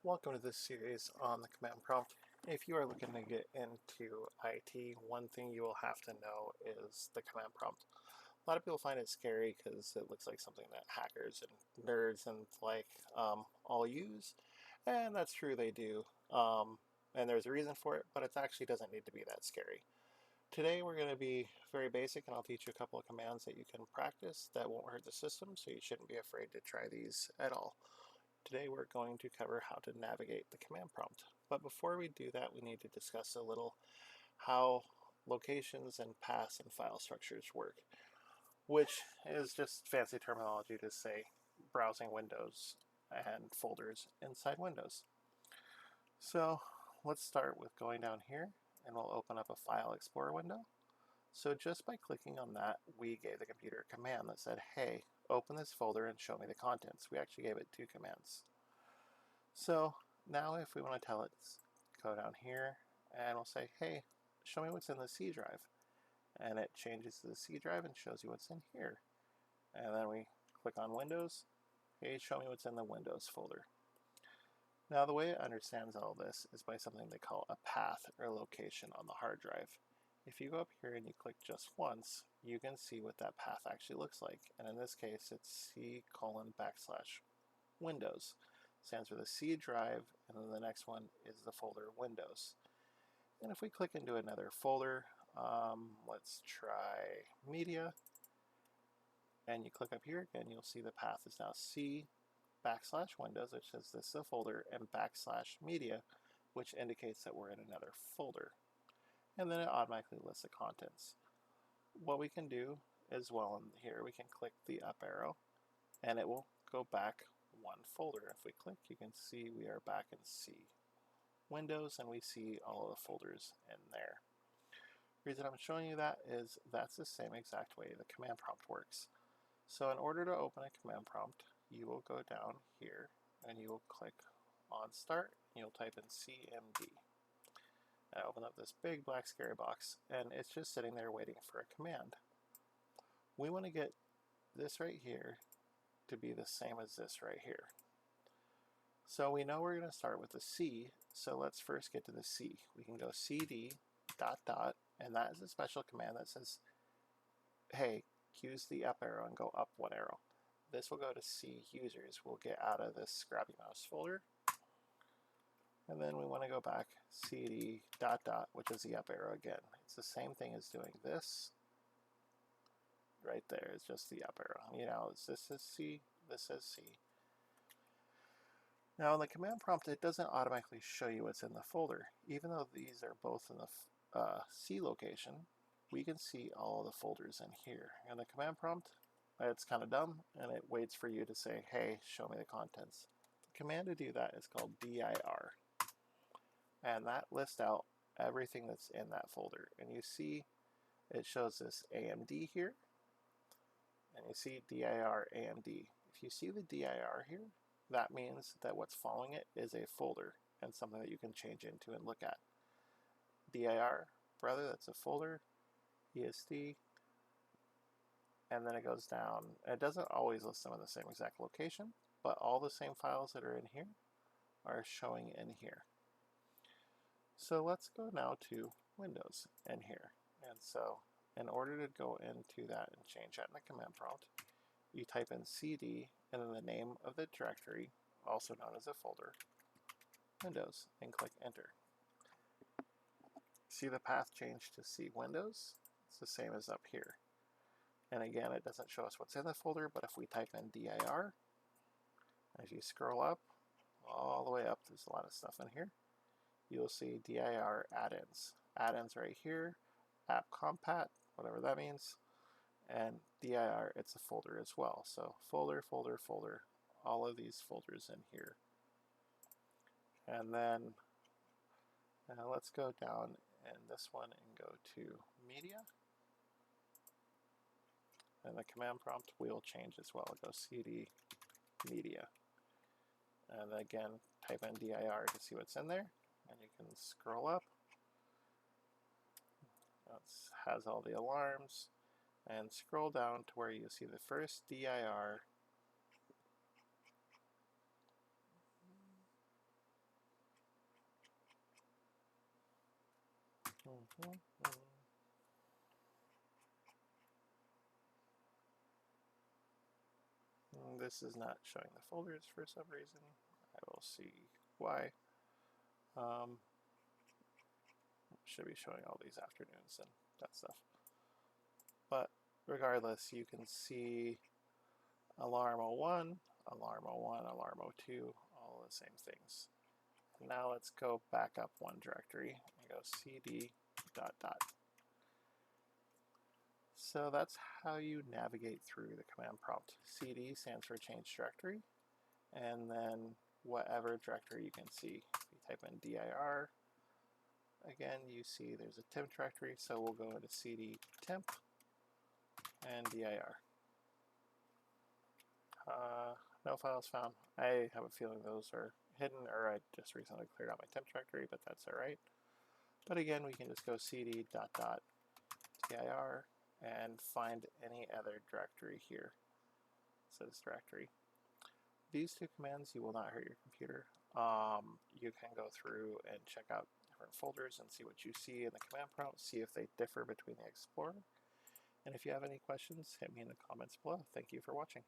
Welcome to this series on the command prompt. If you are looking to get into IT, one thing you will have to know is the command prompt. A lot of people find it scary because it looks like something that hackers and nerds and all use, and that's true, they do. And there's a reason for it, but it actually doesn't need to be that scary. Today we're going to be very basic, and I'll teach you a couple of commands that you can practice that won't hurt the system, so you shouldn't be afraid to try these at all. Today we're going to cover how to navigate the command prompt. But before we do that, we need to discuss a little how locations and paths and file structures work, which is just fancy terminology to say browsing windows and folders inside Windows. So let's start with going down here, and we'll open up a File Explorer window. So just by clicking on that, we gave the computer a command that said, hey, open this folder and show me the contents. We actually gave it two commands. So now if we want to tell it, go down here and we'll say, hey, show me what's in the C drive. And it changes to the C drive and shows you what's in here. And then we click on Windows. Hey, show me what's in the Windows folder. Now the way it understands all this is by something they call a path or location on the hard drive. If you go up here and you click just once, you can see what that path actually looks like. And in this case, it's C:\Windows. Stands for the C drive, and then the next one is the folder Windows. And if we click into another folder, let's try Media, and you click up here again, you'll see the path is now C:\Windows, which says this is a folder, and \Media, which indicates that we're in another folder. And then it automatically lists the contents. What we can do as well in here, we can click the up arrow, and it will go back one folder. If we click, you can see we are back in C Windows, and we see all of the folders in there. The reason I'm showing you that is that's the same exact way the command prompt works. So in order to open a command prompt, you will go down here and you will click on Start, and you'll type in CMD. And open up this big black scary box, and it's just sitting there waiting for a command. We want to get this right here to be the same as this right here. So we know we're going to start with the C, so let's first get to the C. We can go CD ... and that is a special command that says, hey, use the up arrow and go up one arrow. This will go to C users. We'll get out of this Scrappy Mouse folder. And then we want to go back CD ... which is the up arrow again. It's the same thing as doing this. Right there is just the up arrow. You know, this is C, this is C. Now in the command prompt, it doesn't automatically show you what's in the folder. Even though these are both in the C location, we can see all of the folders in here. And the command prompt, it's kind of dumb, and it waits for you to say, hey, show me the contents. The command to do that is called DIR. And that lists out everything that's in that folder. And you see it shows this AMD here, and you see DIR AMD. If you see the DIR here, that means that what's following it is a folder and something that you can change into and look at. DIR, brother, that's a folder, ESD, and then it goes down. It doesn't always list them in the same exact location, but all the same files that are in here are showing in here. So let's go now to Windows in here. And so in order to go into that and change that in the command prompt, you type in CD and then the name of the directory, also known as a folder, Windows, and click Enter. See the path change to C Windows? It's the same as up here. And again, it doesn't show us what's in the folder, but if we type in DIR, as you scroll up, all the way up, there's a lot of stuff in here. You'll see DIR add-ins. Add-ins right here, app compat, whatever that means, and DIR, it's a folder as well. So folder, folder, folder, all of these folders in here. And then let's go down in this one and go to Media. And the command prompt will change as well. Go CD Media. And again, type in DIR to see what's in there. And you can scroll up. It has all the alarms. And scroll down to where you see the first DIR This is not showing the folders for some reason. I will see why. Should be showing all these afternoons and that stuff. But regardless, you can see alarm 01, alarm 01, alarm 02, all the same things. Now let's go back up one directory and go cd ... So that's how you navigate through the command prompt. CD stands for change directory, and then whatever directory you can see. If you type in dir, again you see there's a temp directory, so we'll go into cd temp and dir. No files found. I have a feeling those are hidden, or I just recently cleared out my temp directory, but that's alright. But again, we can just go cd ... dir and find any other directory here. So this directory. These two commands, you will not hurt your computer. You can go through and check out different folders and see what you see in the command prompt, see if they differ between the Explorer. And if you have any questions, hit me in the comments below. Thank you for watching.